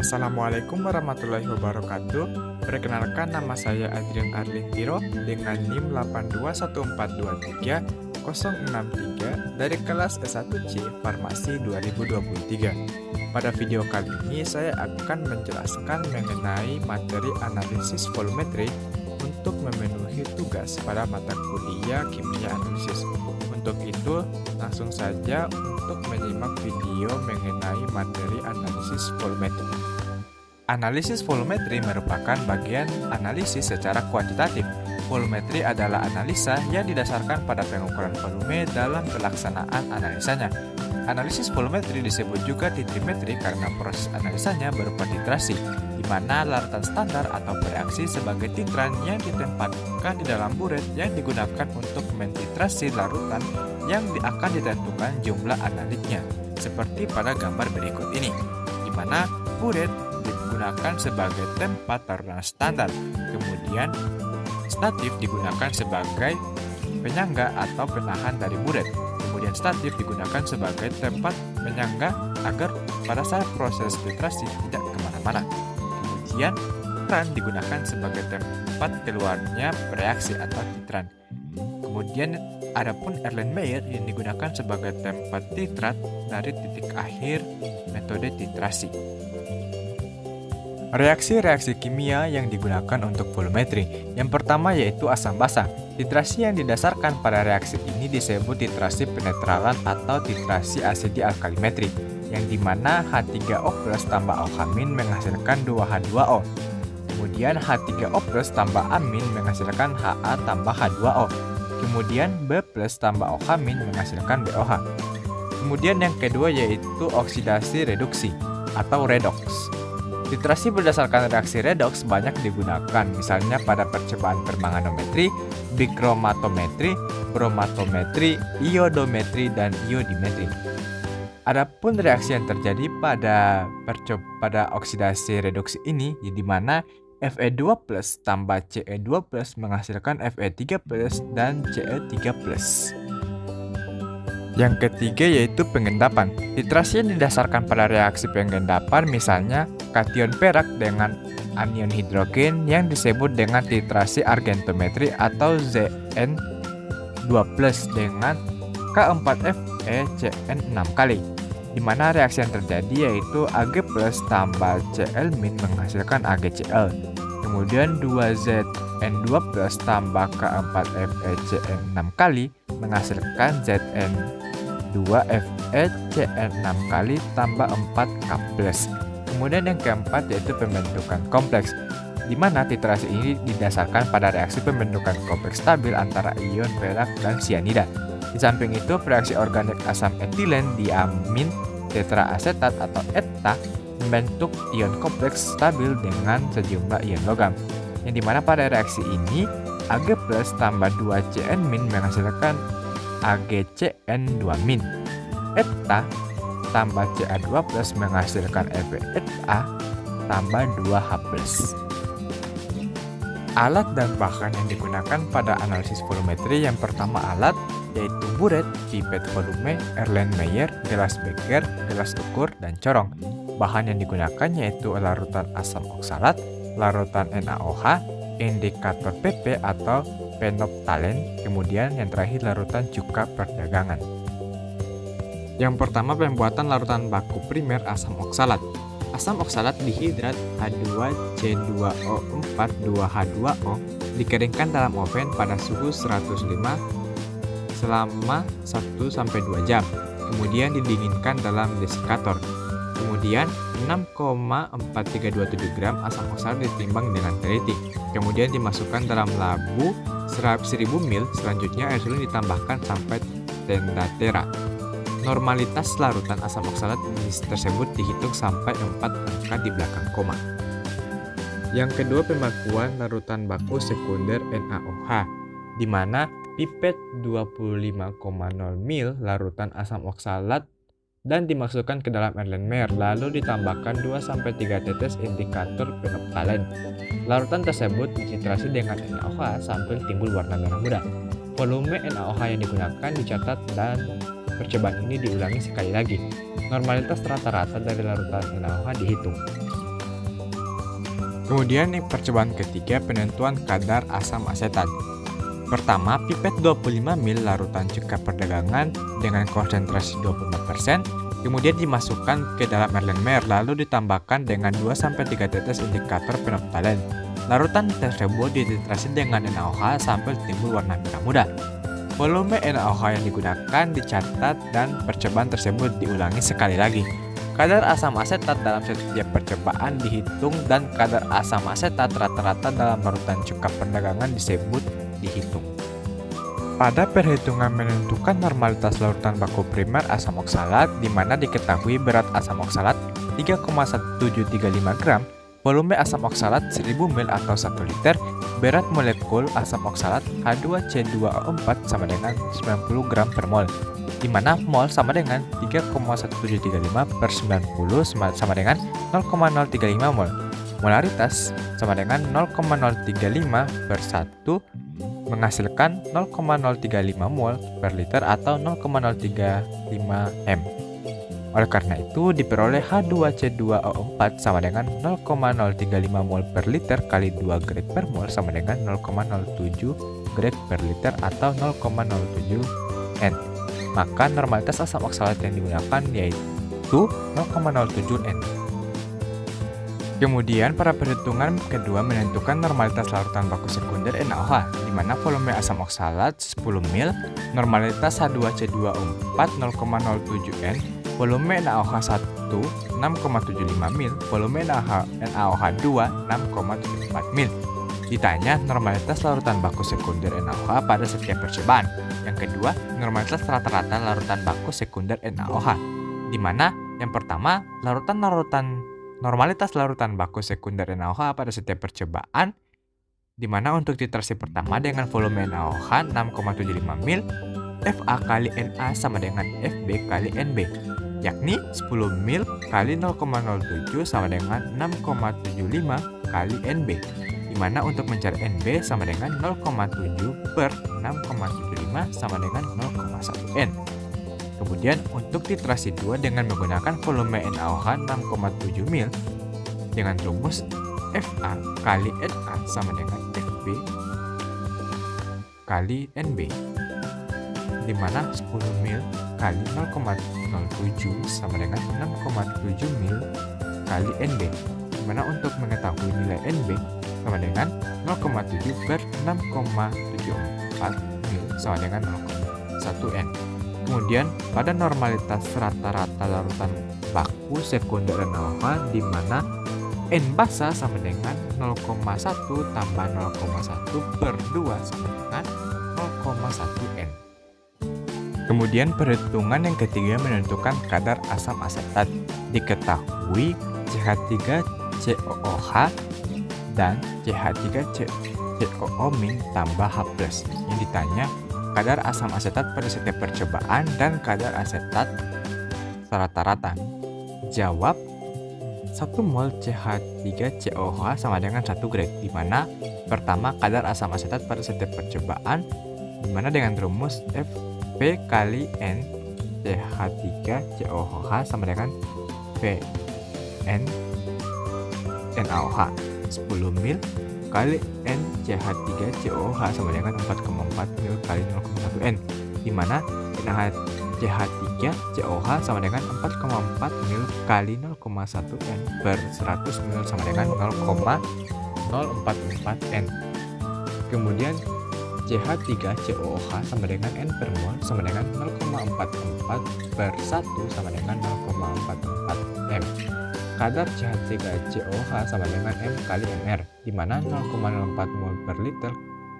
Assalamualaikum warahmatullahi wabarakatuh. Perkenalkan, nama saya Adrian Arlintiro dengan NIM 821430663 dari kelas S1C Farmasi 2023. Pada video kali ini saya akan menjelaskan mengenai materi analisis volumetri untuk memenuhi tugas pada mata kuliah kimia analisis. Untuk itu, langsung saja untuk menyimak video mengenai materi analisis volumetri. Analisis volumetri merupakan bagian analisis secara kuantitatif. Volumetri adalah analisa yang didasarkan pada pengukuran volume dalam pelaksanaan analisanya. Analisis volumetri disebut juga titrimetri karena proses analisanya berupa titrasi, di mana larutan standar atau reaksi sebagai titran yang ditempatkan di dalam buret yang digunakan untuk mentitrasi larutan yang akan ditentukan jumlah analitnya, seperti pada gambar berikut ini, di mana buret digunakan sebagai tempat taruhan standar, kemudian statif digunakan sebagai penyangga atau penahan dari buret, kemudian statif digunakan sebagai tempat penyangga agar pada saat proses titrasi tidak kemana-mana, kemudian titran digunakan sebagai tempat keluarnya reaksi atau titran. Kemudian adapun Erlenmeyer yang digunakan sebagai tempat titrat dari titik akhir metode titrasi. Reaksi-reaksi kimia yang digunakan untuk volumetri. Yang pertama yaitu asam basa. Titrasi yang didasarkan pada reaksi ini disebut titrasi penetralan atau titrasi asidi alkalimetri, yang dimana H3O+ tambah OH- menghasilkan 2H2O. Kemudian H3O+ tambah amin menghasilkan Ha tambah H2O. Kemudian B+ tambah OH- menghasilkan BOH. Kemudian yang kedua yaitu oksidasi reduksi atau redox. Titrasi berdasarkan reaksi redox banyak digunakan, misalnya pada percobaan permanganometri, bichromatometri, bromatometri, iodometri, dan iodimetri. Adapun reaksi yang terjadi pada oksidasi reduksi ini, di mana Fe2+ tambah Ce2+ menghasilkan Fe3+ dan Ce3+. Yang ketiga yaitu pengendapan. Titrasi yang didasarkan pada reaksi pengendapan, misalnya kation perak dengan anion hidrogen yang disebut dengan titrasi argentometri atau Zn2+ dengan K4FeCN6 kali, di mana reaksi yang terjadi yaitu Ag+ tambah Cl- menghasilkan AgCl. Kemudian 2Zn2+ tambah K4FeCN6 kali menghasilkan Zn2FeCN6 kali tambah 4K+. Kemudian yang keempat yaitu pembentukan kompleks, di mana titrasi ini didasarkan pada reaksi pembentukan kompleks stabil antara ion perak dan sianida. Di samping itu, reaksi organik asam etilen diamin tetraasetat atau ETA membentuk ion kompleks stabil dengan sejumlah ion logam, yang dimana pada reaksi ini Ag+ tambah 2Cn- menghasilkan AgCN2-. ETA tambah Ca2+ menghasilkan FeETA tambah 2H+. Alat dan bahan yang digunakan pada analisis volumetri. Yang pertama alat yaitu buret, pipet volume, Erlenmeyer, gelas Becker, gelas ukur, dan corong. Bahan yang digunakan yaitu larutan asam oksalat, larutan NaOH, indikator PP atau phenolphthalein, kemudian yang terakhir larutan cuka perdagangan. Yang pertama, pembuatan larutan baku primer asam oksalat. Asam oksalat dihidrat H2C2O4 2H2O dikeringkan dalam oven pada suhu 105 selama 1-2 jam. Kemudian didinginkan dalam desikator. Kemudian 6,4327 gram asam oksalat ditimbang dengan teliti. Kemudian dimasukkan dalam labu 1000 ml. Selanjutnya air sulin ditambahkan sampai tenda tera. Normalitas larutan asam oksalat tersebut dihitung sampai 4 angka di belakang koma. Yang kedua, pembakuan larutan baku sekunder NaOH, di mana pipet 25,0 ml larutan asam oksalat dan dimasukkan ke dalam Erlenmeyer, lalu ditambahkan 2-3 tetes indikator phenolphthalein. Larutan tersebut dititrasi dengan NaOH sampai timbul warna merah muda. Volume NaOH yang digunakan dicatat dan percobaan ini diulangi sekali lagi. Normalitas rata-rata dari larutan NaOH dihitung. Kemudian percobaan ketiga, penentuan kadar asam asetat. Pertama, pipet 25 ml larutan cuka perdagangan dengan konsentrasi 25%, kemudian dimasukkan ke dalam Erlenmeyer, lalu ditambahkan dengan 2-3 tetes indikator phenolphthalein. Larutan tersebut dititrasi dengan NaOH sampai timbul warna merah muda. Volume NaOH yang digunakan dicatat dan percobaan tersebut diulangi sekali lagi. Kadar asam asetat dalam setiap percobaan dihitung dan kadar asam asetat rata-rata dalam larutan cuka perdagangan disebut dihitung. Pada perhitungan menentukan normalitas larutan baku primer asam oksalat, di mana diketahui berat asam oksalat 3,1735 gram, volume asam oksalat 1000 ml atau 1 liter, berat molekul asam oksalat H2C2O4 sama dengan 90 gram per mol, di mana mol sama dengan 3,1735 per 90 sama dengan 0,035 mol. Molaritas sama dengan 0,035 per 1 menghasilkan 0,035 mol per liter atau 0,035 m. Oleh karena itu diperoleh H2C2O4 sama dengan 0,035 mol per liter kali 2 grad per mol sama dengan 0,07 grad per liter atau 0,07 n. Maka normalitas asam oksalat yang digunakan yaitu 0,07 n. Kemudian pada perhitungan kedua menentukan normalitas larutan baku sekunder NaOH, di mana volume asam oksalat 10 ml, normalitas H2C2O4 0,07 n, volume NaOH 1 6,75 ml, volume NaOH 2 6,74 ml. Ditanya normalitas larutan baku sekunder NaOH pada setiap percobaan. Yang kedua, normalitas rata-rata larutan baku sekunder NaOH, di mana yang pertama normalitas larutan baku sekunder NaOH pada setiap percobaan, di mana untuk titrasi pertama dengan volume NaOH 6,75 ml, Fa kali Na sama dengan Fb kali Nb, yakni 10 ml kali 0,07 sama dengan 6,75 kali Nb, di mana untuk mencari Nb sama dengan 0,7 per 6,75 sama dengan 0,1 n. Kemudian untuk titrasi 2 dengan menggunakan volume NaOH 6,7 ml dengan rumus Fa kali Na sama dengan Fb kali Nb, di mana 10 ml kali 0,07 sama dengan 6,7 ml kali Nb, di mana untuk mengetahui nilai Nb sama dengan 0,7 per 6,74 ml sama dengan 0,1 n. Kemudian pada normalitas rata-rata larutan baku sekunder NaOH, di mana N basa sama dengan 0,1 tambah 0,1 per 2 sama dengan 0,1 n. Kemudian perhitungan yang ketiga menentukan kadar asam asetat. Diketahui CH3COOH dan CH3COO- tambah H+. Yang ditanya kadar asam asetat pada setiap percobaan dan kadar asetat rata-rata. Jawab, 1 mol CH3COOH sama dengan 1 grad, di mana pertama kadar asam asetat pada setiap percobaan, di mana dengan rumus Fp kali N CH3COOH sama dengan Vn NaOH, 10 ml kali N CH3COOH sama dengan 4,4 ml kali 0,1 n, di mana CH3COOH sama dengan 4,4 ml kali 0,1 n per 100 ml sama dengan 0,044 n. Kemudian CH3COOH sama dengan N per mol sama dengan 0,44 per 1 sama dengan 0,44 m. Kadar CH3COOH sama dengan M kali Mr, di mana 0,04 mol per liter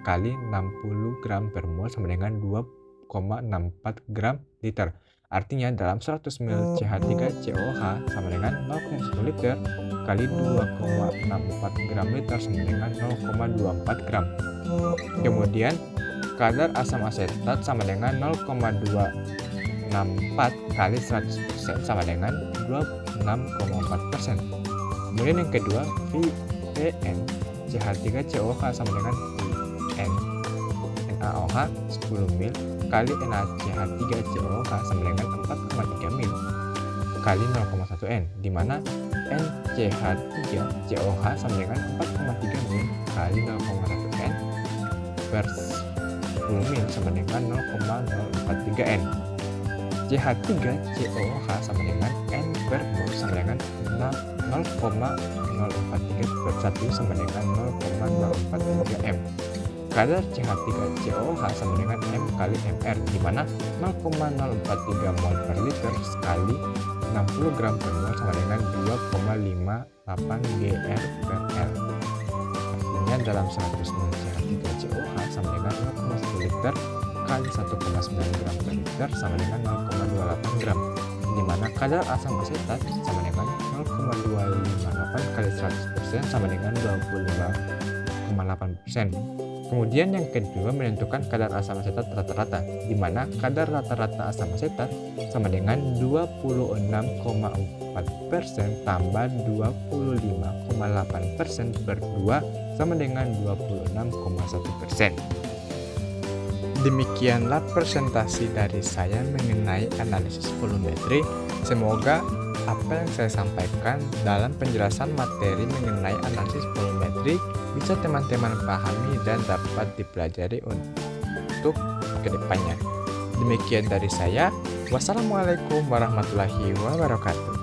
kali 60 gram per mol sama dengan 2,64 gram liter. Artinya dalam 100 ml CH3COOH sama dengan 0,1 liter kali 2,64 gram liter sama dengan 0,24 gram. Kemudian kadar asam asetat sama dengan 0,2 64 kali 100% sama dengan 26,4%. Kemudian yang kedua, VN CH3COH sama dengan VN NaOH 10 mil kali NaCH3COH sama dengan 4,3 mil kali 0,1 N, di mana NCH3COH sama dengan 4,3 mil kali 0,1 N per 10 mil sama dengan 0,043 N. CH3COH sama dengan N per mol sama dengan 0,043 per 1 sama dengan 0,043 M. Kadar CH3COH sama dengan M kali MR, di mana 0,043 mol per liter sekali 60 gram per mol sama dengan 2,58 Gr per L. Artinya dalam 100 mol CH3COH sama dengan 0,1 liter kali 1,9 gram per liter sama dengan 0,28 gram, di mana kadar asam asetat sama dengan 0,258 kali 100% sama dengan 25,8%. Kemudian yang kedua, menentukan kadar asam asetat rata-rata, di mana kadar rata-rata asam asetat sama dengan 26,4% tambah 25,8% per 2 sama dengan 26,1%. Demikianlah presentasi dari saya mengenai analisis volumetri. Semoga apa yang saya sampaikan dalam penjelasan materi mengenai analisis volumetri bisa teman-teman pahami dan dapat dipelajari untuk kedepannya. Demikian dari saya. Wassalamualaikum warahmatullahi wabarakatuh.